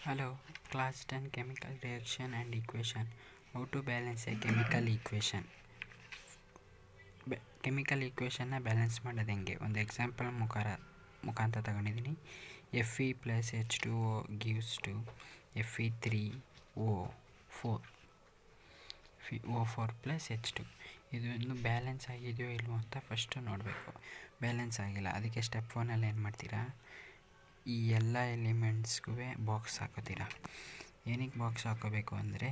Hello, class 10 chemical reaction and equation. How to balance a chemical equation. Chemical ಈಕ್ವೇಷನ್ನ balance ಮಾಡೋದು ಹೆಂಗೆ ಒಂದು example ಮುಖಾಂತರ ತಗೊಂಡಿದ್ದೀನಿ. Fe+H2O gives to Fe3O4 O4 plus H2. ಇದು ಇನ್ನು ಬ್ಯಾಲೆನ್ಸ್ ಆಗಿದೆಯೋ ಇಲ್ವೋ ಅಂತ ಫಸ್ಟು ನೋಡಬೇಕು. ಬ್ಯಾಲೆನ್ಸ್ ಆಗಿಲ್ಲ, ಅದಕ್ಕೆ ಸ್ಟೆಪ್ 1ಅಲ್ಲಿ ಏನು ಮಾಡ್ತೀರಾ, ಈ ಎಲ್ಲ ಎಲಿಮೆಂಟ್ಸ್ಗೂ ಬಾಕ್ಸ್ ಹಾಕೋತೀರಾ. ಏನಕ್ಕೆ ಬಾಕ್ಸ್ ಹಾಕೋಬೇಕು ಅಂದರೆ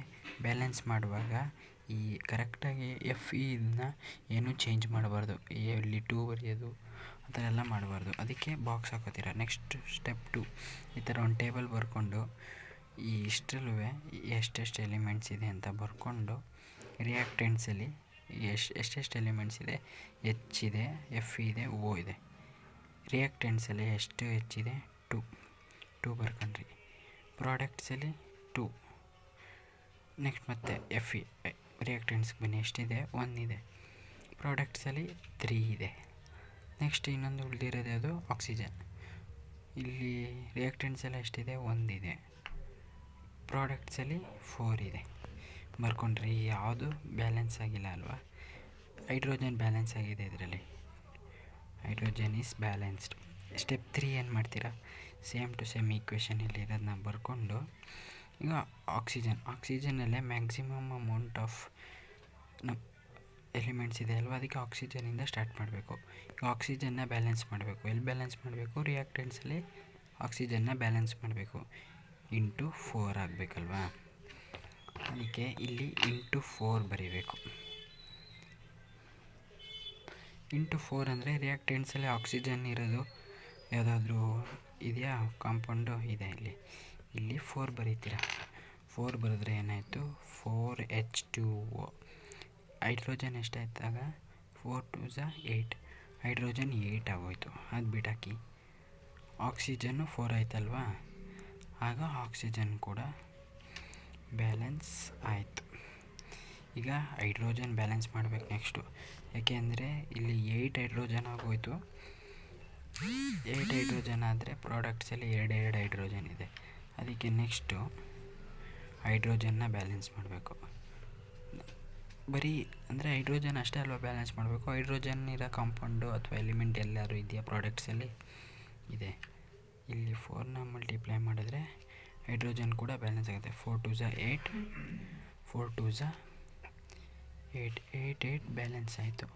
ಬ್ಯಾಲೆನ್ಸ್ ಮಾಡುವಾಗ ಈ ಕರೆಕ್ಟಾಗಿ ಇದನ್ನ ಏನೂ ಚೇಂಜ್ ಮಾಡಬಾರ್ದು, ಇಲ್ಲಿ 2 ಬರೆಯೋದು ಆ ಥರ ಎಲ್ಲ ಮಾಡಬಾರ್ದು, ಅದಕ್ಕೆ ಬಾಕ್ಸ್ ಹಾಕೋತೀರಾ. ನೆಕ್ಸ್ಟ್ ಸ್ಟೆಪ್ 2, ಈ ಥರ ಒಂದು ಟೇಬಲ್ ಬರ್ಕೊಂಡು ಈ ಇಷ್ಟರಲ್ಲೂ ಎಷ್ಟೆಷ್ಟು ಎಲಿಮೆಂಟ್ಸ್ ಇದೆ ಅಂತ ಬರ್ಕೊಂಡು ರಿಯಾಕ್ಟೆಂಟ್ಸಲ್ಲಿ ಎಷ್ಟೆಷ್ಟು ಎಲಿಮೆಂಟ್ಸ್ ಇದೆ, ಎಚ್ ಇದೆ, ಎಫ್ ಇದೆ, ಓ ಇದೆ. ರಿಯಾಕ್ಟೆಂಟ್ಸಲ್ಲಿ ಎಷ್ಟು ಎಚ್ ಇದೆ, 2 ಬರ್ಕೊಂಡ್ರಿ. ಪ್ರಾಡಕ್ಟ್ಸಲ್ಲಿ 2. ನೆಕ್ಸ್ಟ್ ಮತ್ತೆ ಎಫ್ ರಿಯಾಕ್ಟೆಂಟ್ಸ್ಗೆ ಬನ್ನಿ, ಎಷ್ಟಿದೆ, 1 ಇದೆ. ಪ್ರಾಡಕ್ಟ್ಸಲ್ಲಿ 3 ಇದೆ. ನೆಕ್ಸ್ಟ್ ಇನ್ನೊಂದು ಉಳಿದಿರೋದು ಅದು ಆಕ್ಸಿಜನ್. ಇಲ್ಲಿ ರಿಯಾಕ್ಟೆಂಟ್ಸೆಲ್ಲ ಎಷ್ಟಿದೆ, 1 ಇದೆ. ಪ್ರಾಡಕ್ಟ್ಸಲ್ಲಿ 4 ಇದೆ. ಬರ್ಕೊಂಡ್ರಿ. ಯಾವುದು ಬ್ಯಾಲೆನ್ಸ್ ಆಗಿಲ್ಲ ಅಲ್ವಾ. ಹೈಡ್ರೋಜನ್ ಬ್ಯಾಲೆನ್ಸ್ ಆಗಿದೆ ಇದರಲ್ಲಿ. Hydrogen is balanced. ಸ್ಟೆಪ್ 3 ಏನು ಮಾಡ್ತೀರಾ, ಸೇಮ್ ಟು ಸೇಮ್ ಈಕ್ವೇಷನ್ ಇರೋದನ್ನ ಬರ್ಕೊಂಡು ಈಗ ಆಕ್ಸಿಜನಲ್ಲೇ ಮ್ಯಾಕ್ಸಿಮಮ್ ಅಮೌಂಟ್ ಆಫ್ ಎಲಿಮೆಂಟ್ಸ್ ಇದೆ ಅಲ್ವಾ, ಅದಕ್ಕೆ ಆಕ್ಸಿಜನಿಂದ ಸ್ಟಾರ್ಟ್ ಮಾಡಬೇಕು. ಈಗ ಆಕ್ಸಿಜನ್ನ ಬ್ಯಾಲೆನ್ಸ್ ಮಾಡಬೇಕು. ಎಲ್ಲಿ ಬ್ಯಾಲೆನ್ಸ್ ಮಾಡಬೇಕು, ರಿಯಾಕ್ಟೆಂಟ್ಸಲ್ಲಿ ಆಕ್ಸಿಜನ್ನ ಬ್ಯಾಲೆನ್ಸ್ ಮಾಡಬೇಕು. ಇಂಟು 4 ಆಗಬೇಕಲ್ವಾ, ಅದಕ್ಕೆ ಇಲ್ಲಿ ಇಂಟು 4 ಬರೀಬೇಕು. ಇಂಟು 4 ಅಂದರೆ ರಿಯಾಕ್ಟೆಂಟ್ಸಲ್ಲಿ ಆಕ್ಸಿಜನ್ ಇರೋದು ಯಾವುದಾದ್ರೂ ಇದೆಯಾ, ಕಾಂಪೌಂಡು ಇದೆ. ಇಲ್ಲಿ 4 ಬರೀತೀರ. 4 ಬರೆದ್ರೆ ಏನಾಯಿತು, 4H2O. ಹೈಡ್ರೋಜನ್ ಎಷ್ಟಾಯ್ತಾಗ, 4 2 8. ಹೈಡ್ರೋಜನ್ 8 ಆಗೋಯ್ತು. ಅದು ಬಿಟ್ಟಾಕಿ. ಆಕ್ಸಿಜನ್ನು 4 ಆಯ್ತಲ್ವಾ, ಆಗ ಆಕ್ಸಿಜನ್ ಕೂಡ ಬ್ಯಾಲೆನ್ಸ್ ಆಯಿತು. ಈಗ ಹೈಡ್ರೋಜನ್ ಬ್ಯಾಲೆನ್ಸ್ ಮಾಡಬೇಕು ನೆಕ್ಸ್ಟು. ಯಾಕೆಂದರೆ ಇಲ್ಲಿ 8 ಹೈಡ್ರೋಜನ್ ಆಗೋಯ್ತು. 8 ಹೈಡ್ರೋಜನ್ ಆದರೆ ಪ್ರಾಡಕ್ಟ್ಸಲ್ಲಿ 2 ಹೈಡ್ರೋಜನ್ ಇದೆ. ಅದಕ್ಕೆ ನೆಕ್ಸ್ಟು ಹೈಡ್ರೋಜನ್ನ ಬ್ಯಾಲೆನ್ಸ್ ಮಾಡಬೇಕು. ಬರೀ ಅಂದರೆ ಹೈಡ್ರೋಜನ್ ಅಷ್ಟೇ ಅಲ್ವಾ ಬ್ಯಾಲೆನ್ಸ್ ಮಾಡಬೇಕು. ಹೈಡ್ರೋಜನ್ ಇರೋ ಕಾಂಪೌಂಡು ಅಥವಾ ಎಲಿಮೆಂಟ್ ಎಲ್ಲರೂ ಇದೆಯಾ ಪ್ರಾಡಕ್ಟ್ಸಲ್ಲಿ ಇದೆ. ಇಲ್ಲಿ 4ನ ಮಲ್ಟಿಪ್ಲೈ ಮಾಡಿದ್ರೆ ಹೈಡ್ರೋಜನ್ ಕೂಡ ಬ್ಯಾಲೆನ್ಸ್ ಆಗುತ್ತೆ. 4 2 8, 4 2 8, 8 ಬ್ಯಾಲೆನ್ಸ್ ಆಯಿತು.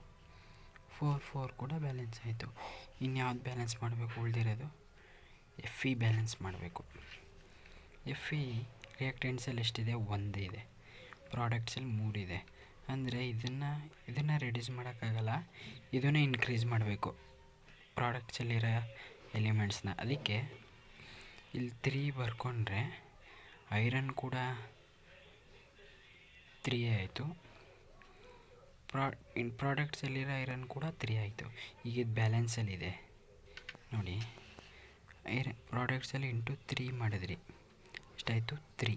4 ಕೂಡ ಬ್ಯಾಲೆನ್ಸ್ ಆಯಿತು. ಇನ್ಯಾವ್ದು ಬ್ಯಾಲೆನ್ಸ್ ಮಾಡಬೇಕು, ಉಳಿದಿರೋದು ಎಫ್ ಬ್ಯಾಲೆನ್ಸ್ ಮಾಡಬೇಕು. ಎಫ್ ರಿಯಾಕ್ಟೆಂಟ್ಸಲ್ಲಿ ಎಷ್ಟಿದೆ, 1 ಇದೆ. ಪ್ರಾಡಕ್ಟ್ಸಲ್ಲಿ 3 ಇದೆ. ಅಂದರೆ ಇದನ್ನು ರೆಡ್ಯೂಸ್ ಮಾಡೋಕ್ಕಾಗಲ್ಲ, ಇದನ್ನೇ ಇನ್ಕ್ರೀಸ್ ಮಾಡಬೇಕು ಪ್ರಾಡಕ್ಟ್ಸಲ್ಲಿರೋ ಎಲಿಮೆಂಟ್ಸ್ನ. ಅದಕ್ಕೆ ಇಲ್ಲಿ 3 ಬರ್ಕೊಂಡ್ರೆ ಐರನ್ ಕೂಡ 3 ಆಯಿತು. ಪ್ರಾಡಕ್ಟ್ಸಲ್ಲಿರೋ ಐರನ್ ಕೂಡ 3 ಆಯಿತು. ಈಗ ಇದು ಬ್ಯಾಲೆನ್ಸಲ್ಲಿದೆ ನೋಡಿ. ಪ್ರಾಡಕ್ಟ್ಸಲ್ಲಿ ಇಂಟು 3 ಮಾಡಿದ್ರಿ, ಎಷ್ಟಾಯಿತು, 3.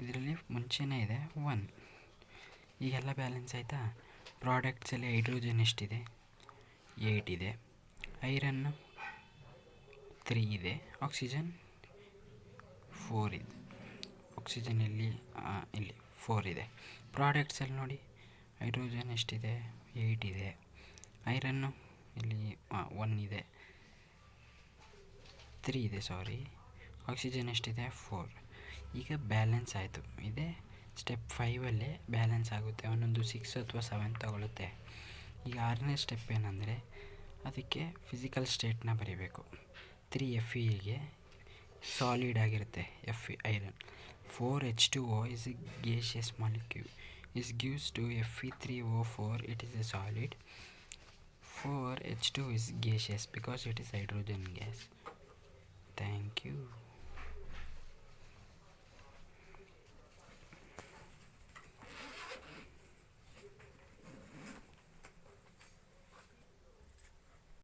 ಇದರಲ್ಲಿ ಮುಂಚೆನೇ ಇದೆ 1. ಈಗೆಲ್ಲ ಬ್ಯಾಲೆನ್ಸ್ ಆಯಿತಾ. ಪ್ರಾಡಕ್ಟ್ಸಲ್ಲಿ ಹೈಡ್ರೋಜನ್ ಎಷ್ಟಿದೆ, 8 ಇದೆ. ಐರನ್ನು 3 ಇದೆ. ಆಕ್ಸಿಜನ್ 4 ಇದೆ. ಆಕ್ಸಿಜನ್ ಇಲ್ಲಿ 4 ಇದೆ. ಪ್ರಾಡಕ್ಟ್ಸಲ್ಲಿ ನೋಡಿ, ಹೈಡ್ರೋಜನ್ ಎಷ್ಟಿದೆ, 8 ಇದೆ. ಐರನ್ನು ಇಲ್ಲಿ 1 ಇದೆ, 3 ಇದೆ, ಸಾರಿ. ಆಕ್ಸಿಜನ್ ಎಷ್ಟಿದೆ, 4. ಈಗ ಬ್ಯಾಲೆನ್ಸ್ ಆಯಿತು. ಇದೇ ಸ್ಟೆಪ್ 5ಅಲ್ಲಿ ಬ್ಯಾಲೆನ್ಸ್ ಆಗುತ್ತೆ. ಒಂದೊಂದು 6 ಅಥವಾ 7 ತಗೊಳುತ್ತೆ. ಈಗ 6ನೇ ಸ್ಟೆಪ್ ಏನಂದರೆ, ಅದಕ್ಕೆ ಫಿಸಿಕಲ್ ಸ್ಟೇಟ್ನ ಬರೀಬೇಕು. 3 Fe ಸಾಲಿಡ್ ಆಗಿರುತ್ತೆ. Iron 4H2O is a gaseous molecule. This gives to Fe3O4, it is a solid. 4H2 is gaseous because it is hydrogen gas. Thank you.